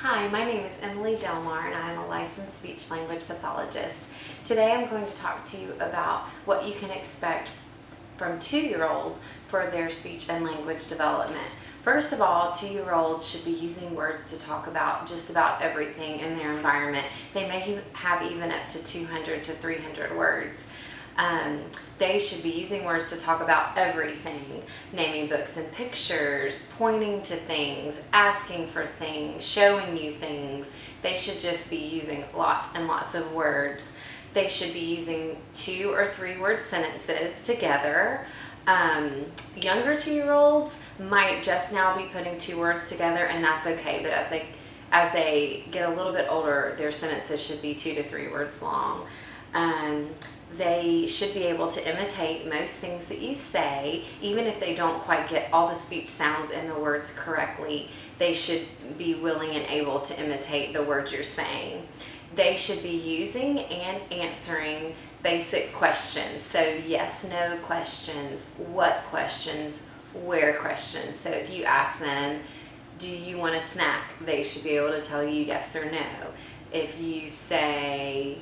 Hi, my name is Emily Delmar and I am a licensed speech language pathologist. Today I'm going to talk to you about what you can expect from 2-year-olds for their speech and language development. First of all, 2-year-olds should be using words to talk about just about everything in their environment. They may have even up to 200 to 300 words. They should be using words to talk about everything, naming books and pictures, pointing to things, asking for things, showing you things. They should just be using lots and lots of words. They should be using 2 or 3 word sentences together. Younger 2-year-olds might just now be putting 2 words together, and that's okay, but as they get a little bit older, their sentences should be 2 to 3 words long. They should be able to imitate most things that you say, even if they don't quite get all the speech sounds and the words correctly. They should be willing and able to imitate the words you're saying. They should be using and answering basic questions. So yes, no questions, what questions, where questions. So if you ask them, do you want a snack? They should be able to tell you yes or no. If you say,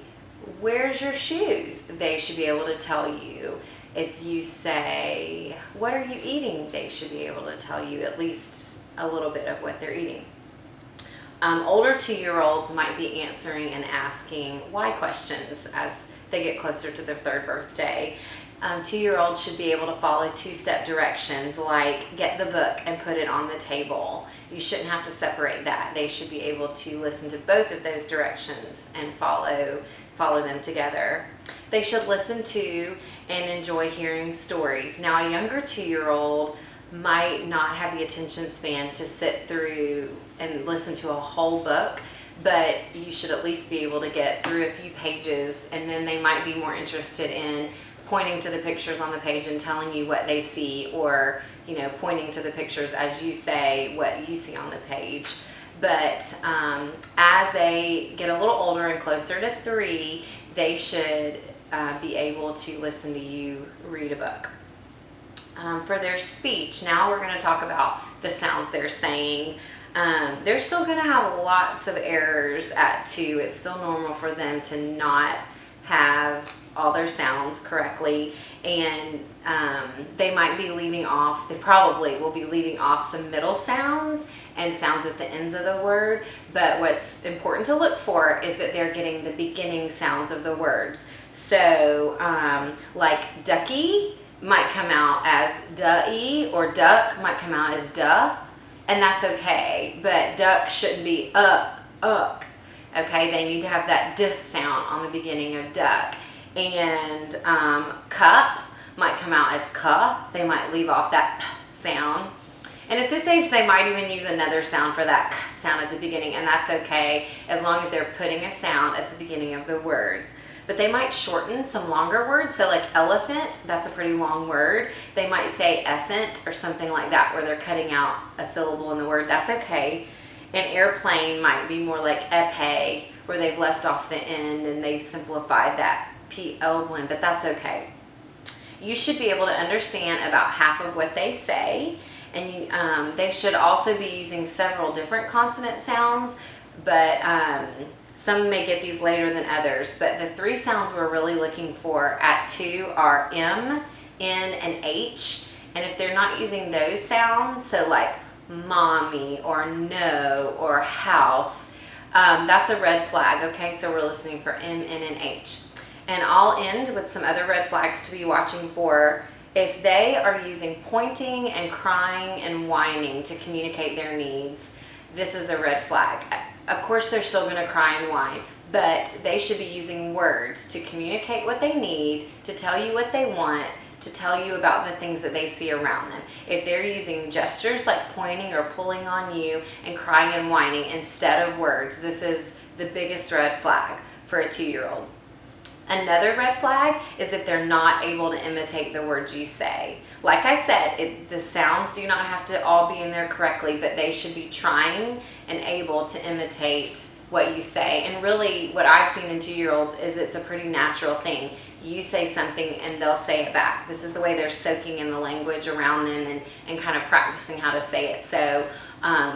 where's your shoes? They should be able to tell you. If you say, what are you eating? They should be able to tell you at least a little bit of what they're eating. Older 2-year-olds might be answering and asking why questions as they get closer to their 3rd birthday. 2-year-olds should be able to follow 2-step directions, like get the book and put it on the table. You shouldn't have to separate that. They should be able to listen to both of those directions and follow them together. They should listen to and enjoy hearing stories. Now, a younger 2-year-old might not have the attention span to sit through and listen to a whole book, but you should at least be able to get through a few pages, and then they might be more interested in pointing to the pictures on the page and telling you what they see, or pointing to the pictures as you say what you see on the page. But as they get a little older and closer to 3, they should be able to listen to you read a book. For their speech, now we're going to talk about the sounds they're saying. They're still going to have lots of errors at 2. It's still normal for them to not have all their sounds correctly, and they might be leaving off, they probably will be leaving off some middle sounds and sounds at the ends of the word, but what's important to look for is that they're getting the beginning sounds of the words. So like ducky might come out as duh-y, or duck might come out as duh, and that's okay, but duck shouldn't be uck. Okay, they need to have that d sound on the beginning of duck. And cup might come out as cuh. They might leave off that p sound. And at this age, they might even use another sound for that k sound at the beginning, and that's okay as long as they're putting a sound at the beginning of the words. But they might shorten some longer words. So like elephant, that's a pretty long word. They might say effant or something like that, where they're cutting out a syllable in the word. That's okay. An airplane might be more like epee, where they've left off the end and they've simplified that PL blend, but that's okay. You should be able to understand about half of what they say, and they should also be using several different consonant sounds, but some may get these later than others. But the 3 sounds we're really looking for at 2 are M, N, and H, and if they're not using those sounds, so like mommy or no or house, that's a red flag. Okay, so we're listening for M, N, and H. And I'll end with some other red flags to be watching for. If they are using pointing and crying and whining to communicate their needs, this is a red flag. Of course, they're still going to cry and whine, but they should be using words to communicate what they need, to tell you what they want, to tell you about the things that they see around them. If they're using gestures like pointing or pulling on you and crying and whining instead of words, this is the biggest red flag for a 2-year-old. Another red flag is if they're not able to imitate the words you say. Like I said, the sounds do not have to all be in there correctly, but they should be trying and able to imitate what you say. And really, what I've seen in 2-year-olds is it's a pretty natural thing. You say something and they'll say it back. This is the way they're soaking in the language around them and kind of practicing how to say it. So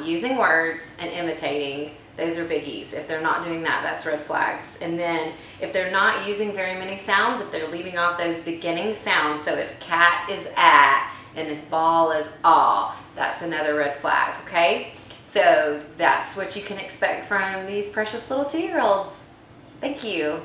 Using words and imitating, those are biggies. If they're not doing that, that's red flags. And then if they're not using very many sounds, if they're leaving off those beginning sounds, so if cat is at and if ball is ah, that's another red flag, okay? So that's what you can expect from these precious little 2-year-olds. Thank you.